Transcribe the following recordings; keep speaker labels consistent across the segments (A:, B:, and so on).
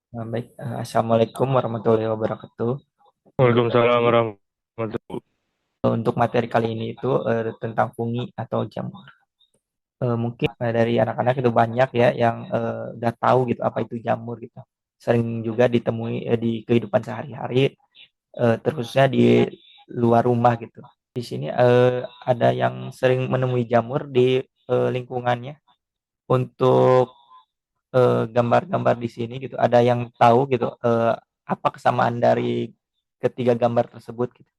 A: Baik, Assalamualaikum warahmatullahi wabarakatuh.
B: Waalaikumsalam warahmatullahi.
A: Untuk materi kali ini itu tentang fungi atau jamur. Mungkin dari anak-anak itu banyak ya yang udah tahu gitu apa itu jamur gitu. Sering juga ditemui di kehidupan sehari-hari, terkhususnya di luar rumah gitu. Di sini ada yang sering menemui jamur di lingkungannya. Untuk gambar-gambar di sini gitu, ada yang tahu gitu apa kesamaan dari ketiga gambar tersebut gitu.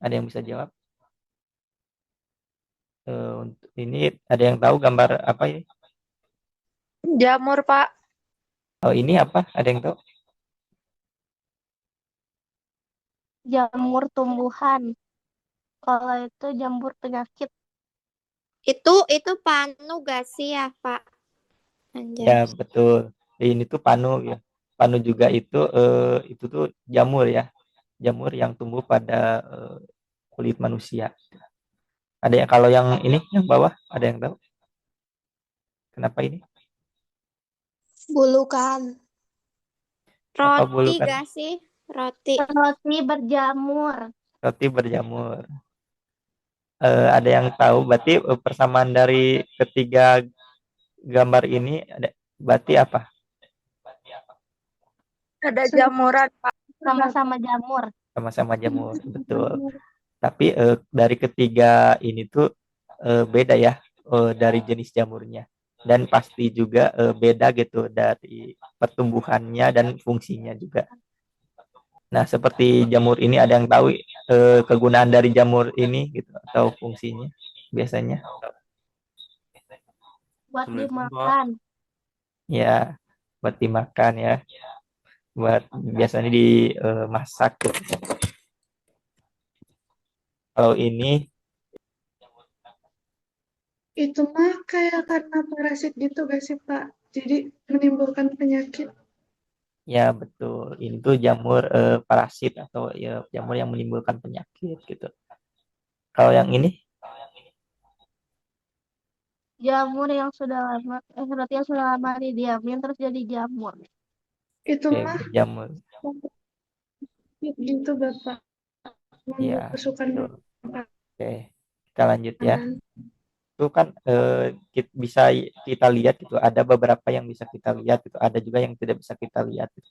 A: Ada yang bisa jawab? Untuk ini ada yang tahu gambar apa ini?
C: Jamur, Pak.
A: Oh, ini apa? Ada yang tahu?
C: Jamur tumbuhan. Kalau itu jamur penyakit. Itu panu gak sih ya, Pak?
A: Ya,
C: Anjas.
A: betul. Ini tuh panu ya. Panu juga itu tuh jamur ya. Jamur yang tumbuh pada kulit manusia. Ada yang kalau yang ini yang bawah ada yang tahu kenapa ini?
C: Bulukan.
A: Apa
C: Roti
A: bulukan?
C: gak sih? Roti. Roti berjamur.
A: Roti berjamur. Ada yang tahu berarti persamaan dari ketiga gambar ini ada berarti apa?
C: Ada jamuran, Pak. Sama-sama jamur.
A: Sama-sama jamur, betul. Tapi dari ketiga ini tuh beda ya dari jenis jamurnya dan pasti juga beda gitu dari pertumbuhannya dan fungsinya juga. Nah, seperti jamur ini ada yang tahu kegunaan dari jamur ini gitu atau fungsinya biasanya?
C: Buat
B: Assalamualaikum, Pak.
C: dimakan.
A: Ya, buat dimakan ya, buat biasanya dimasak gitu. Kalau ini
D: Itu mah kayak karena parasit gitu gak sih, Pak? Jadi menimbulkan penyakit.
A: ya betul, ini tuh jamur parasit atau ya jamur yang menimbulkan penyakit gitu. Kalau yang ini,
C: Jamur yang sudah lama, roti yang sudah lama didiamin terus jadi jamur.
D: Itu mah
A: berjamur,
D: gitu, Bapak.
A: ya
D: Memasukkan
A: betul.
D: makanan.
A: Oke, kita lanjut ya. Itu kan bisa kita lihat gitu, ada beberapa yang bisa kita lihat gitu, ada juga yang tidak bisa kita lihat gitu.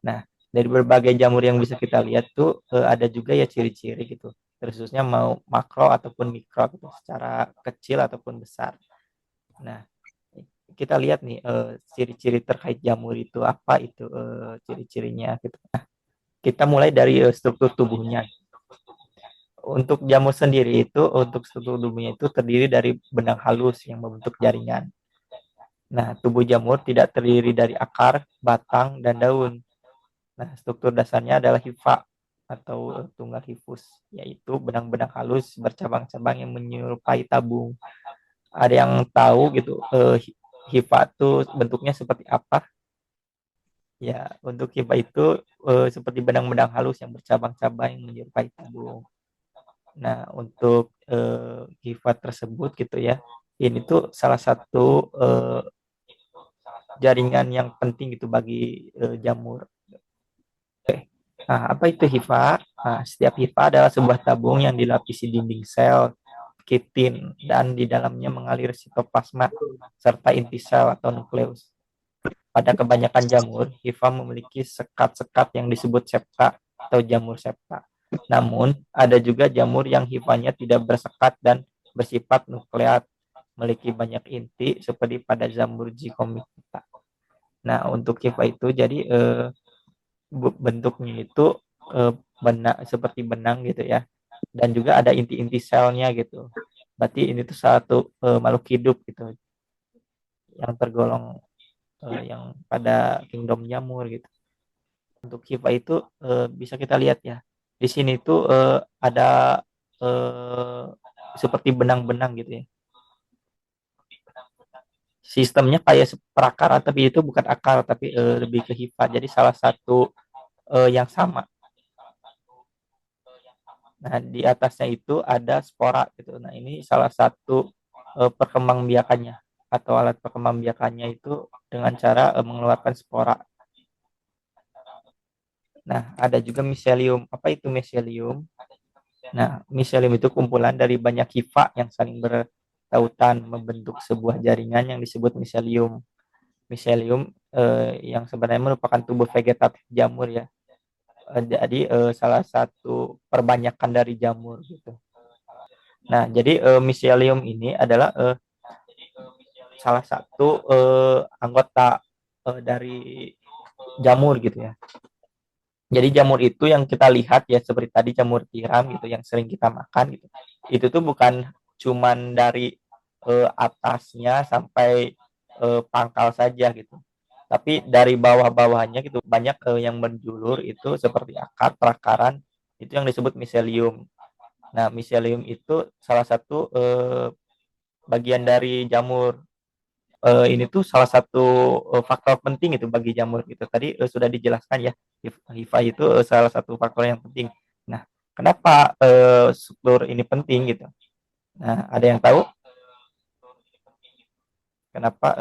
A: Nah, dari berbagai jamur yang bisa kita lihat tuh ada juga ya ciri-ciri gitu. Khususnya mau makro ataupun mikro gitu, secara kecil ataupun besar. Nah, kita lihat nih ciri-ciri terkait jamur itu apa itu ciri-cirinya gitu. Nah, kita mulai dari struktur tubuhnya. Untuk jamur sendiri itu untuk struktur tubuhnya itu terdiri dari benang halus yang membentuk jaringan. Nah, tubuh jamur tidak terdiri dari akar, batang, dan daun. Nah, struktur dasarnya adalah hifa atau tunggal hifus, yaitu benang-benang halus bercabang-cabang yang menyerupai tabung. Ada yang tahu gitu hifa itu bentuknya seperti apa? Ya, untuk hifa itu seperti benang-benang halus yang bercabang-cabang yang menyerupai tabung. Nah, untuk hifa tersebut gitu ya, ini tuh salah satu jaringan yang penting gitu bagi jamur. Nah, apa itu hifa? Nah, setiap hifa adalah sebuah tabung yang dilapisi dinding sel, kitin, dan di dalamnya mengalir sitoplasma serta inti sel atau nukleus. Pada kebanyakan jamur, hifa memiliki sekat-sekat yang disebut septa atau jamur septa. Namun, ada juga jamur yang hifanya tidak bersekat dan bersifat nukleat, memiliki banyak inti seperti pada jamur Zygomiceta. Nah, untuk hifa itu jadi bentuknya itu benang seperti benang gitu ya. Dan juga ada inti-inti selnya gitu. Berarti ini tuh satu makhluk hidup gitu yang tergolong yang pada kingdom jamur gitu. Untuk hifa itu bisa kita lihat ya. Di sini tuh ada eh, seperti benang-benang gitu ya. Sistemnya kayak perakar tapi itu bukan akar tapi lebih ke hifa. Jadi salah satu yang sama. Nah, di atasnya itu ada spora gitu. Nah, ini salah satu perkembangbiakannya atau alat pengembang biakannya itu dengan cara mengeluarkan spora. Nah, ada juga miselium. Apa itu miselium? Nah, miselium itu kumpulan dari banyak hifa yang saling bertautan membentuk sebuah jaringan yang disebut miselium. Miselium yang sebenarnya merupakan tubuh vegetatif jamur ya. Jadi salah satu perbanyakan dari jamur gitu. Nah, jadi miselium ini adalah salah satu anggota dari jamur gitu ya. Jadi jamur itu yang kita lihat ya seperti tadi jamur tiram gitu yang sering kita makan gitu. Itu tuh bukan cuman dari atasnya sampai pangkal saja gitu. Tapi dari bawah-bawahnya gitu banyak yang menjulur itu seperti akar, perakaran itu yang disebut miselium. Nah, miselium itu salah satu bagian dari jamur. Ini tuh salah satu faktor penting itu bagi jamur gitu. Tadi sudah dijelaskan ya, HIFA itu salah satu faktor yang penting. Nah, kenapa struktur ini penting gitu? Nah, ada yang tahu kenapa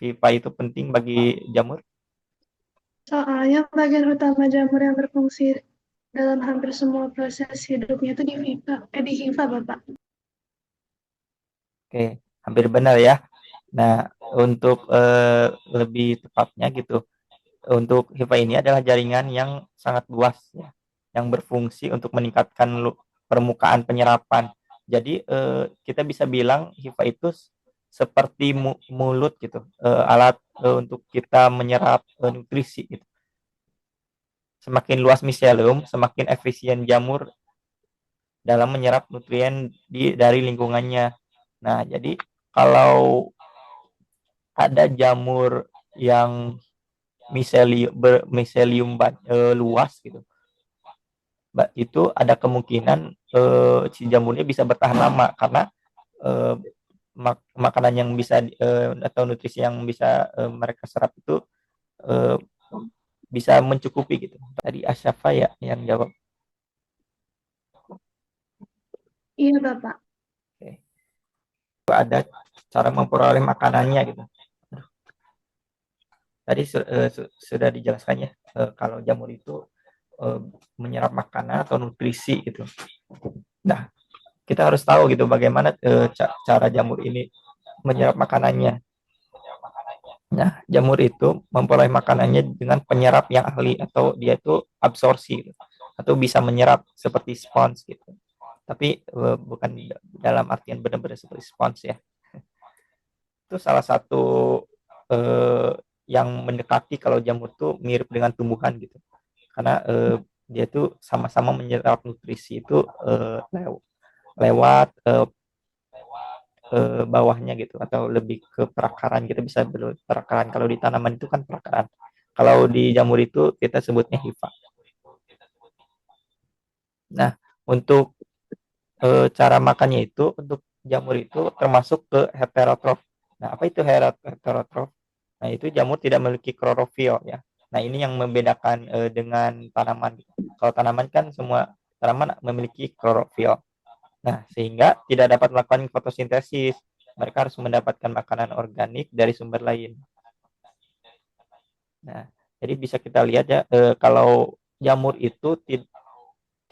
A: HIFA itu penting bagi jamur?
D: Soalnya bagian utama jamur yang berfungsi dalam hampir semua proses hidupnya itu di hifa, Bapak.
A: Oke, hampir benar ya. Nah, untuk lebih tepatnya gitu, untuk HIFA ini adalah jaringan yang sangat luas ya, yang berfungsi untuk meningkatkan permukaan penyerapan. Jadi kita bisa bilang HIFA itu seperti mulut gitu, alat untuk kita menyerap nutrisi gitu. Semakin luas miselium, semakin efisien jamur dalam menyerap nutrien dari lingkungannya. Nah, jadi kalau ada jamur yang miselium luas gitu, itu ada kemungkinan si jamurnya bisa bertahan lama karena eh, makanan yang bisa atau nutrisi yang bisa mereka serap itu eh, bisa mencukupi gitu. Tadi Asyafa ya yang jawab.
D: Iya, Bapak.
A: Oke. Ada cara memperoleh makanannya gitu. Tadi sudah dijelaskan ya kalau jamur itu menyerap makanan atau nutrisi gitu. Nah, kita harus tahu gitu bagaimana cara jamur ini menyerap makanannya. Nah, jamur itu memperoleh makanannya dengan penyerap yang ahli atau dia itu absorpsi gitu, atau bisa menyerap seperti spons gitu. Tapi bukan dalam artian benar-benar seperti spons ya. Itu salah satu eh, yang mendekati kalau jamur tuh mirip dengan tumbuhan gitu. Karena dia tuh sama-sama menyerap nutrisi itu lewat bawahnya gitu atau lebih ke perakaran kita bisa perakaran kalau di tanaman itu kan perakaran kalau di jamur itu kita sebutnya hifa. Nah, untuk cara makannya itu untuk jamur itu termasuk ke heterotrof. Nah, apa itu heterotrof? Nah, itu jamur tidak memiliki klorofil ya. Nah, ini yang membedakan dengan tanaman. Kalau tanaman kan semua tanaman memiliki klorofil. Nah, sehingga tidak dapat melakukan fotosintesis. Mereka harus mendapatkan makanan organik dari sumber lain. Nah, jadi bisa kita lihat ya, kalau jamur itu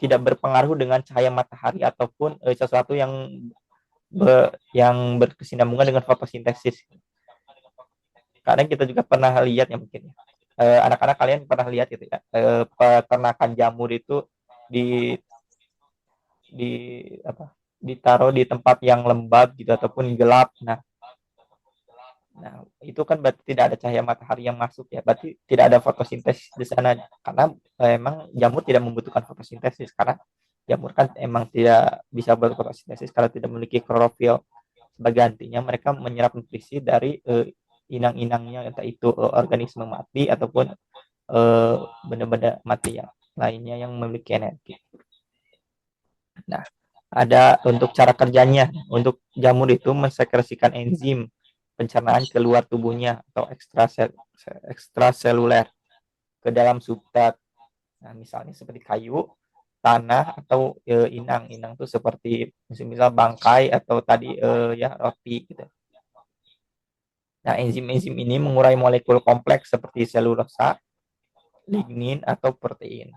A: tidak berpengaruh dengan cahaya matahari ataupun sesuatu yang berkesinambungan dengan fotosintesis. Kadang kita juga pernah lihat ya mungkin ya. Anak-anak kalian pernah lihat gitu ya, peternakan jamur itu di di apa ditaruh di tempat yang lembab gitu ataupun gelap. Nah, itu kan berarti tidak ada cahaya matahari yang masuk ya. Berarti tidak ada fotosintesis di sana karena emang jamur tidak membutuhkan fotosintesis karena jamur kan emang tidak bisa berfotosintesis kalau tidak memiliki klorofil. Sebagai gantinya mereka menyerap nutrisi dari inang-inangnya entah itu organisme mati ataupun benda-benda mati yang lainnya yang memiliki energi. Nah, ada untuk cara kerjanya. Untuk jamur itu mensekresikan enzim pencernaan keluar tubuhnya atau ekstraseluler ke dalam substrat. Nah, misalnya seperti kayu, tanah atau inang. Inang itu seperti misal bangkai atau tadi ya roti gitu. Nah, enzim-enzim ini mengurai molekul kompleks seperti selulosa, lignin, atau protein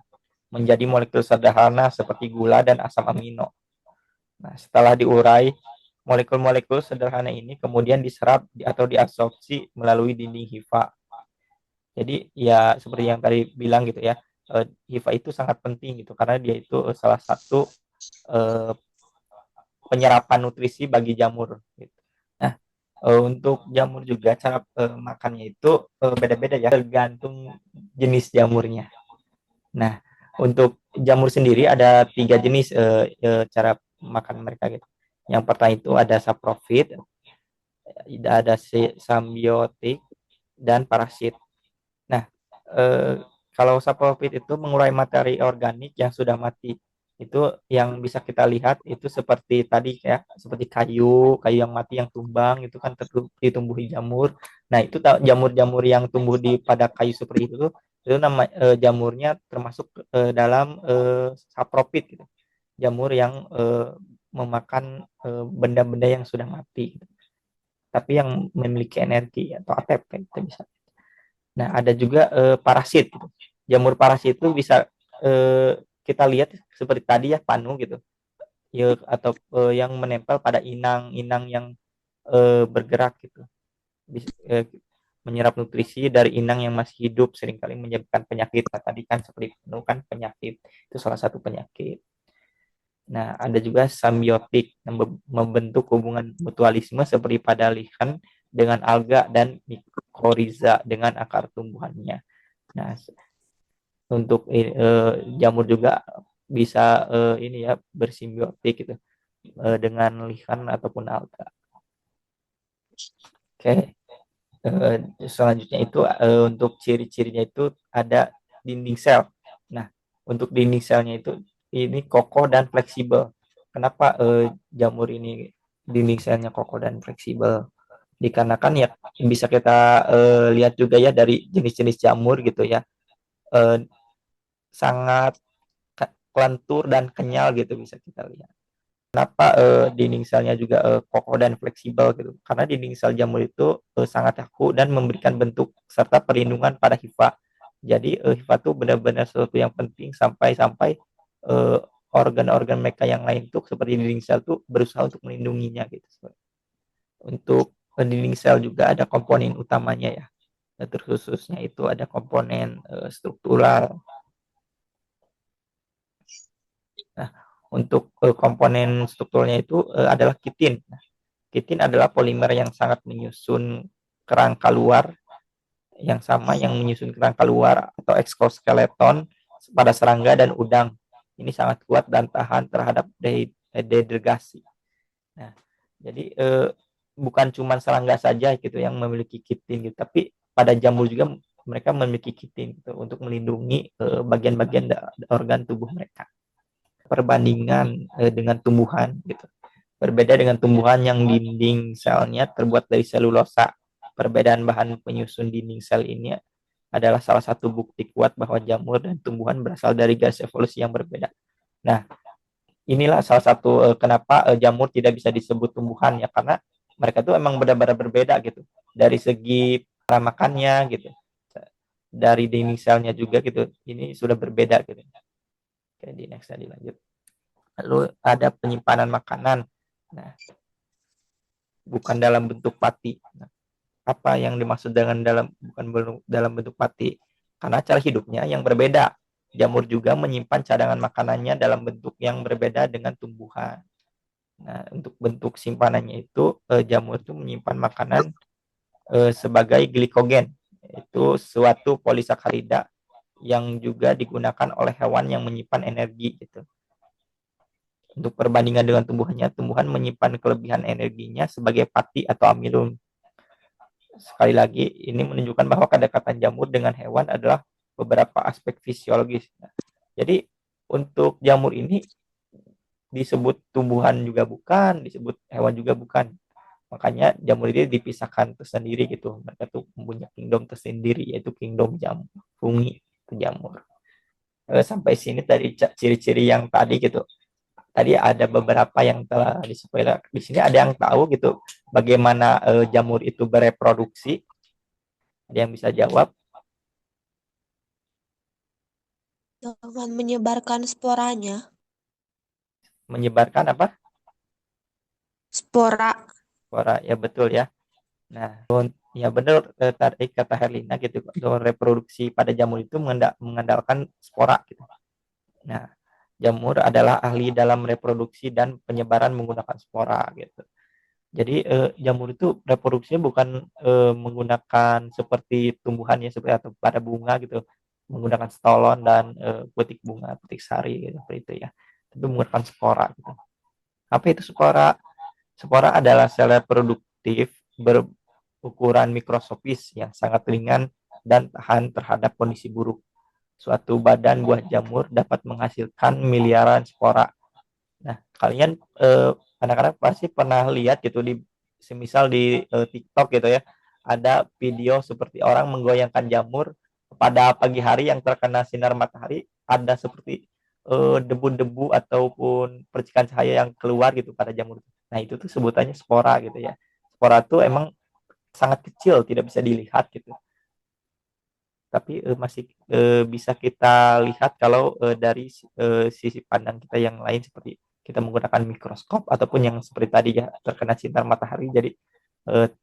A: menjadi molekul sederhana seperti gula dan asam amino. Nah, setelah diurai, molekul-molekul sederhana ini kemudian diserap atau diabsorpsi melalui dinding hifa. Jadi ya seperti yang tadi bilang gitu ya, hifa itu sangat penting gitu karena dia itu salah satu eh, penyerapan nutrisi bagi jamur gitu. Nah, untuk jamur juga cara makannya itu beda-beda ya, tergantung jenis jamurnya. Nah, untuk jamur sendiri ada 3 jenis cara makan mereka gitu. Yang pertama itu ada saprofit, ada simbiotik, dan parasit. Nah, kalau saprofit itu mengurai materi organik yang sudah mati. Itu yang bisa kita lihat itu seperti tadi ya, seperti kayu yang mati yang tumbang itu kan ditumbuhi jamur. Nah, itu jamur-jamur yang tumbuh di pada kayu seperti itu nama jamurnya termasuk dalam saprofit gitu. Jamur yang memakan benda-benda yang sudah mati gitu. Tapi yang memiliki energi atau ATP kita bisa. Nah, ada juga parasit gitu. Jamur parasit itu bisa kita lihat seperti tadi ya, panu gitu. Ya, atau yang menempel pada inang-inang yang bergerak gitu. Bisa, menyerap nutrisi dari inang yang masih hidup, seringkali menyebabkan penyakit. Nah, tadi kan seperti panu kan penyakit. Itu salah satu penyakit. Nah, ada juga simbiotik yang membentuk hubungan mutualisme seperti pada lichen dengan alga dan mikoriza dengan akar tumbuhannya. Nah, untuk jamur juga bisa ini ya bersimbiotik gitu dengan lichen ataupun alga. Oke. Selanjutnya itu untuk ciri-cirinya itu ada dinding sel. Nah, untuk dinding selnya itu ini kokoh dan fleksibel. Kenapa jamur ini dinding selnya kokoh dan fleksibel? Dikarenakan ya bisa kita lihat juga ya dari jenis-jenis jamur gitu ya. Sangat lentur dan kenyal gitu bisa kita lihat. Kenapa dinding selnya juga kokoh dan fleksibel gitu? Karena dinding sel jamur itu sangat kaku dan memberikan bentuk serta perlindungan pada hifa. Jadi hifa itu benar-benar sesuatu yang penting sampai-sampai organ-organ mereka yang lain tuh seperti dinding sel tuh berusaha untuk melindunginya gitu. Untuk dinding sel juga ada komponen utamanya ya. Terkhususnya itu ada komponen struktural. Nah, untuk komponen strukturnya itu adalah kitin. Nah, kitin adalah polimer yang sangat menyusun kerangka luar yang sama yang menyusun kerangka luar atau eksoskeleton pada serangga dan udang. Ini sangat kuat dan tahan terhadap dehidrasi. Nah, jadi bukan cuma serangga saja gitu yang memiliki kitin gitu, tapi pada jamur juga mereka memiliki kitin gitu untuk melindungi bagian-bagian organ tubuh mereka. Perbandingan dengan tumbuhan gitu. Berbeda dengan tumbuhan yang dinding selnya terbuat dari selulosa. Perbedaan bahan penyusun dinding sel ini adalah salah satu bukti kuat bahwa jamur dan tumbuhan berasal dari garis evolusi yang berbeda. Nah, inilah salah satu kenapa jamur tidak bisa disebut tumbuhan ya, karena mereka tuh emang benar-benar berbeda gitu. Dari segi cara makannya gitu. Dari dinding selnya juga gitu. Ini sudah berbeda gitu. Oke, di next tadi lanjut. Lalu ada penyimpanan makanan. Nah, bukan dalam bentuk pati. Nah, apa yang dimaksud dengan bukan dalam bentuk pati? Karena cara hidupnya yang berbeda. Jamur juga menyimpan cadangan makanannya dalam bentuk yang berbeda dengan tumbuhan. Nah, untuk bentuk simpanannya itu jamur itu menyimpan makanan sebagai glikogen. Itu suatu polisakarida yang juga digunakan oleh hewan yang menyimpan energi gitu. Untuk perbandingan dengan tumbuhannya, tumbuhan menyimpan kelebihan energinya sebagai pati atau amilum. Sekali lagi, ini menunjukkan bahwa kedekatan jamur dengan hewan adalah beberapa aspek fisiologis. Jadi, untuk jamur ini disebut tumbuhan juga bukan, disebut hewan juga bukan. Makanya jamur ini dipisahkan tersendiri gitu. Mereka tuh mempunyai kingdom tersendiri, yaitu kingdom jamur, fungi, itu jamur. Sampai sini tadi ciri-ciri yang tadi gitu. tadi ada beberapa yang telah di-spoiler. Di sini ada yang tahu gitu bagaimana jamur itu bereproduksi? Ada yang bisa jawab?
E: Dengan menyebarkan sporanya.
A: Menyebarkan apa?
E: Spora.
A: Spora, ya betul ya. Nah, ya benar tadi kata Herlina gitu. Reproduksi pada jamur itu mengandalkan spora gitu. Nah, jamur adalah ahli dalam reproduksi dan penyebaran menggunakan spora gitu. Jadi jamur itu reproduksinya bukan menggunakan seperti tumbuhannya seperti atau pada bunga gitu, menggunakan stolon dan putik bunga, putik sari gitu, seperti itu ya. Tapi menggunakan spora gitu. Apa itu spora? Spora adalah sel reproduktif berukuran mikroskopis yang sangat ringan dan tahan terhadap kondisi buruk. Suatu badan buah jamur dapat menghasilkan miliaran spora. Nah, kalian anak-anak pasti pernah lihat gitu di semisal di TikTok gitu ya. Ada video seperti orang menggoyangkan jamur pada pagi hari yang terkena sinar matahari, ada seperti debu-debu ataupun percikan cahaya yang keluar gitu pada jamur. Nah, itu tuh sebutannya spora gitu ya. Spora tuh emang sangat kecil, tidak bisa dilihat gitu. Tapi masih bisa kita lihat kalau dari sisi pandang kita yang lain seperti kita menggunakan mikroskop ataupun yang seperti tadi ya terkena sinar matahari jadi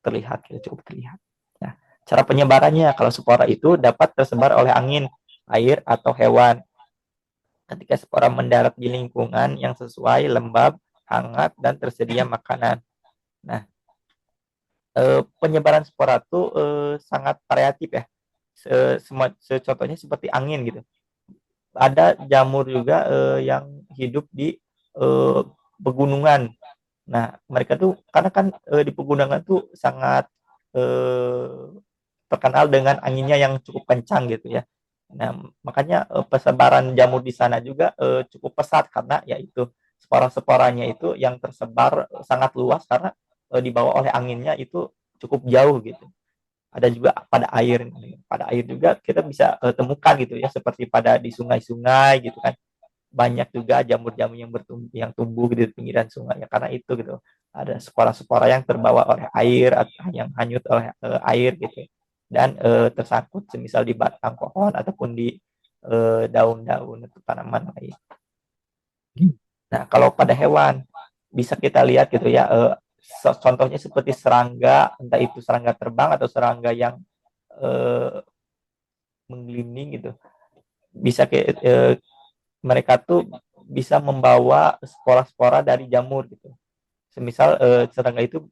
A: terlihat cukup terlihat. Nah, cara penyebarannya kalau spora itu dapat tersebar oleh angin, air atau hewan. Ketika spora mendarat di lingkungan yang sesuai, lembab, hangat dan tersedia makanan. Nah, penyebaran spora itu sangat variatif ya. Contohnya seperti angin gitu. Ada jamur juga yang hidup di pegunungan. Nah, mereka tuh karena kan di pegunungan tuh sangat terkenal dengan anginnya yang cukup kencang gitu ya. Nah, makanya persebaran jamur di sana juga cukup pesat karena yaitu spora-sporanya itu yang tersebar sangat luas karena dibawa oleh anginnya itu cukup jauh gitu. Ada juga pada air. Pada air juga kita bisa temukan gitu ya seperti pada di sungai-sungai gitu kan. Banyak juga jamur-jamur yang tumbuh gitu di pinggiran sungai ya karena itu gitu. Ada spora-spora yang terbawa oleh air atau yang hanyut oleh air gitu. Dan tersangkut semisal di batang pohon ataupun di daun-daun atau tanaman lain. Nah, kalau pada hewan bisa kita lihat gitu ya contohnya seperti serangga, entah itu serangga terbang atau serangga yang menggelinding gitu. Bisa mereka tuh bisa membawa spora-spora dari jamur gitu. Semisal serangga itu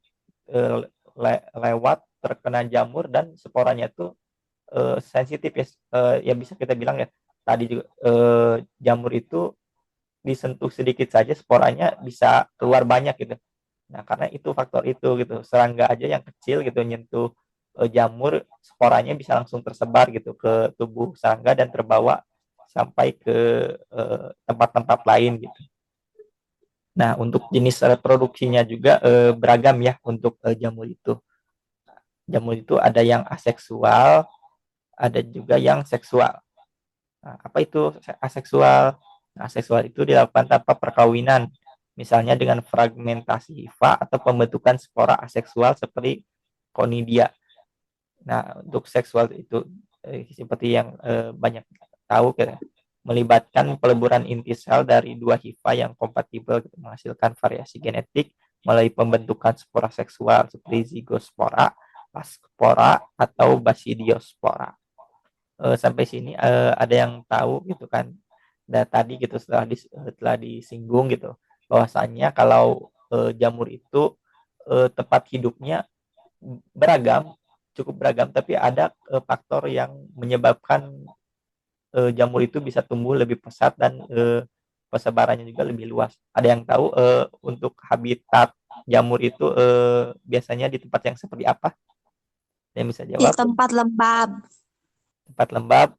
A: lewat terkena jamur dan sporanya tuh sensitif ya. Ya bisa kita bilang ya tadi juga jamur itu disentuh sedikit saja sporanya bisa keluar banyak gitu. Nah, karena itu faktor itu gitu. Serangga aja yang kecil gitu nyentuh jamur, sporanya bisa langsung tersebar gitu ke tubuh serangga dan terbawa sampai ke tempat-tempat lain gitu. Nah, untuk jenis reproduksinya juga beragam ya untuk jamur itu. Jamur itu ada yang aseksual, ada juga yang seksual. Nah, apa itu aseksual? Nah, aseksual itu dilakukan tanpa perkawinan, misalnya dengan fragmentasi hifa atau pembentukan spora aseksual seperti konidia. Nah, untuk seksual itu seperti yang banyak tahu melibatkan peleburan inti sel dari dua hifa yang kompatibel menghasilkan variasi genetik melalui pembentukan spora seksual seperti zigospora, aspora atau basidiospora. Sampai sini ada yang tahu gitu kan. Dan tadi gitu setelah disinggung gitu bahwasannya kalau jamur itu tempat hidupnya beragam, cukup beragam, tapi ada faktor yang menyebabkan jamur itu bisa tumbuh lebih pesat dan persebarannya juga lebih luas. Ada yang tahu untuk habitat jamur itu biasanya di tempat yang seperti apa? Yang bisa
E: Di
A: jawab?
E: tempat lembab.
A: Tempat lembab.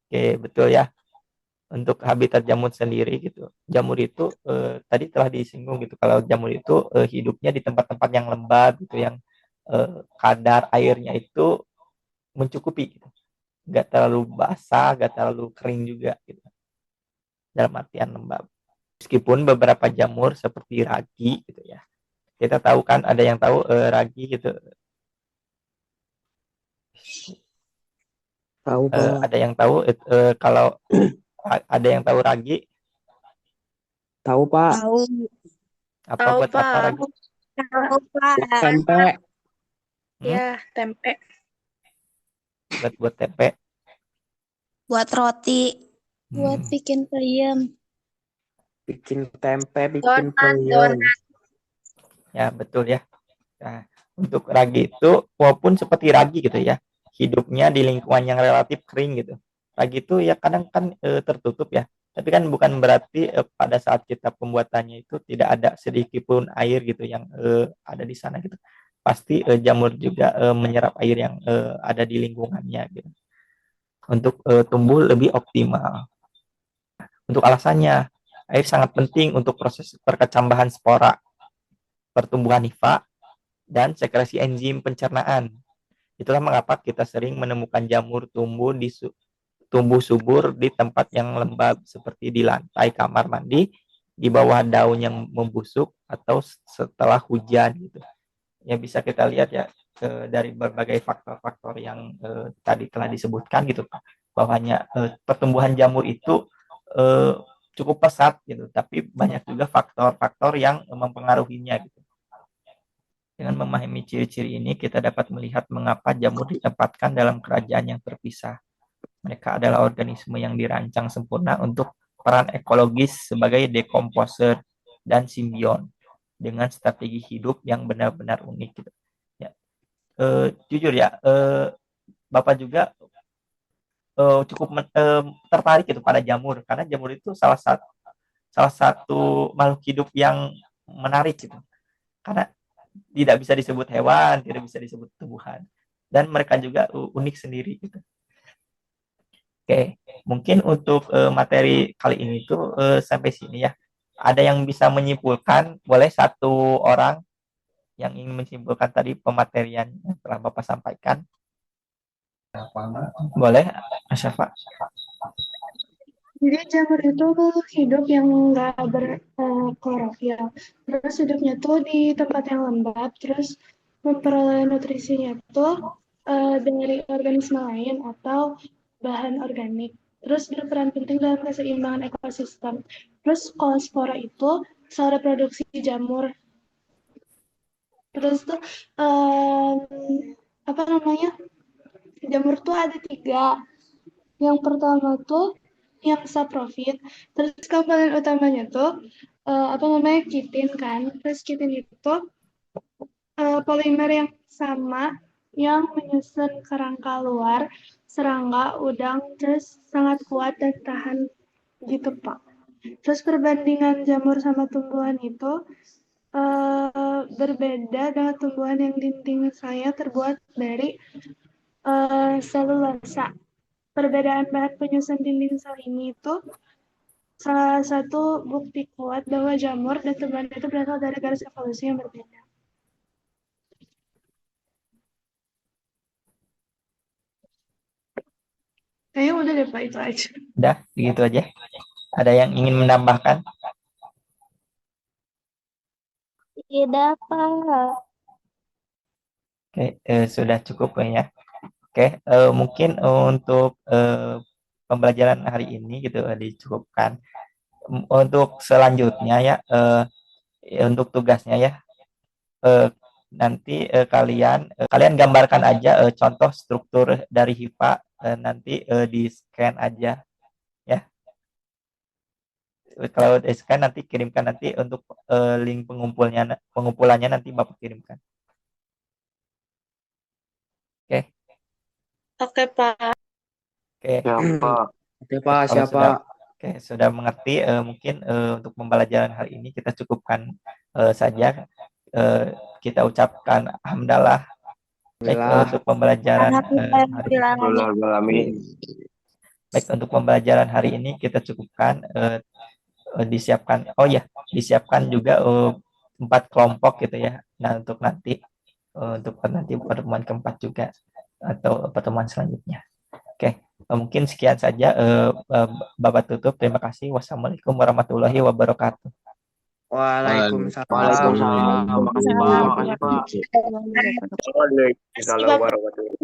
A: Oke, betul ya. Untuk habitat jamur sendiri gitu. Jamur itu tadi telah disinggung gitu. Kalau jamur itu hidupnya di tempat-tempat yang lembab gitu, yang kadar airnya itu mencukupi gitu. Nggak terlalu basah, nggak terlalu kering juga gitu. Dalam artian lembab. Meskipun beberapa jamur seperti ragi gitu ya. Kita tahu kan, ada yang tahu ragi gitu.
F: Tahu, Pak.
A: Ada yang tahu kalau ada yang tahu ragi
F: Tahu, Pak.
E: Tahu.
A: apa
G: Tahu,
A: buat apa
G: Pak.
A: ragi?
E: Tahu, Pak.
F: Tempe.
G: Ya, tempe.
A: Buat tempe.
E: Buat roti.
C: Buat
A: Hmm.
C: bikin peyem.
F: Bikin tempe, bikin
G: Donat,
F: peyem.
A: Ya, betul ya. Nah, untuk ragi itu walaupun seperti ragi gitu ya, hidupnya di lingkungan yang relatif kering gitu. Ragi itu ya kadang kan tertutup ya. Tapi kan bukan berarti pada saat kita pembuatannya itu tidak ada sedikit pun air gitu yang ada di sana gitu. Pasti jamur juga menyerap air yang ada di lingkungannya gitu. Untuk tumbuh lebih optimal. Untuk alasannya, air sangat penting untuk proses perkecambahan spora, pertumbuhan hifa, dan sekresi enzim pencernaan. Itulah mengapa kita sering menemukan jamur tumbuh subur di tempat yang lembab seperti di lantai kamar mandi, di bawah daun yang membusuk, atau setelah hujan gitu. Ya bisa kita lihat ya dari berbagai faktor-faktor yang tadi telah disebutkan gitu Pak, bahwanya pertumbuhan jamur itu cukup pesat gitu, tapi banyak juga faktor-faktor yang mempengaruhinya gitu. Dengan memahami ciri-ciri ini, kita dapat melihat mengapa jamur ditempatkan dalam kerajaan yang terpisah. Mereka adalah organisme yang dirancang sempurna untuk peran ekologis sebagai dekomposer dan simbion dengan strategi hidup yang benar-benar unik. Gitu. Ya. Jujur ya, Bapak juga cukup tertarik gitu pada jamur, karena jamur itu salah satu makhluk hidup yang menarik gitu. Karena tidak bisa disebut hewan, tidak bisa disebut tumbuhan, dan mereka juga unik sendiri gitu. Oke, mungkin untuk materi kali ini tuh sampai sini ya. Ada yang bisa menyimpulkan, boleh satu orang yang ingin menyimpulkan tadi pematerian yang telah Bapak sampaikan. Boleh, Asyafa?
D: Jadi jamur itu makhluk hidup yang nggak berklorofil. Terus hidupnya tuh di tempat yang lembab. Terus memperoleh nutrisinya tuh dari organisme lain atau bahan organik. Terus berperan penting dalam keseimbangan ekosistem. Terus kalau spora itu sel reproduksi jamur. Terus tuh apa namanya? Jamur tuh ada 3. Yang pertama tuh yang saprofit, terus komponen utamanya tuh kitin kan. Terus kitin itu polimer yang sama yang menyusun kerangka luar serangga, udang, terus sangat kuat dan tahan gitu Pak. Terus perbandingan jamur sama tumbuhan itu berbeda dengan tumbuhan yang dinding saya terbuat dari selulosa. Perbedaan bahan penyusun dinding sel ini itu salah satu bukti kuat bahwa jamur dan tumbuhan itu berasal dari garis evolusi yang berbeda. Kayaknya udah deh Pak, itu aja.
A: Udah, begitu aja. Ada yang ingin menambahkan?
C: Tidak, Pak.
A: Oke, sudah cukup ya. Oke, mungkin untuk pembelajaran hari ini gitu dicukupkan. Untuk selanjutnya ya, untuk tugasnya ya, nanti kalian gambarkan aja contoh struktur dari HIPA, nanti di scan aja ya. Kalau di scan nanti kirimkan nanti untuk link pengumpulannya nanti Bapak kirimkan. Oke.
G: Oke, Pak.
A: Oke.
B: Siapa?
F: Oke, Pak,
A: Kalau
F: siapa?
A: sudah mengerti, mungkin untuk pembelajaran hari ini kita cukupkan saja. Kita ucapkan hamdalah. Baik, untuk pembelajaran hari ini. Baik, untuk pembelajaran hari ini kita cukupkan. Disiapkan juga 4 kelompok gitu ya. Nah, untuk nanti pertemuan keempat juga atau pertemuan selanjutnya. Oke, Mungkin sekian saja Bapak tutup. Terima kasih. Wassalamualaikum warahmatullahi wabarakatuh.
F: Waalaikumsalam.
H: Waalaikumsalam. Makasih Pak. Makasih Pak.
C: Waalaikumsalam.
B: Waalaikumsalam warahmatullahi wabarakatuh.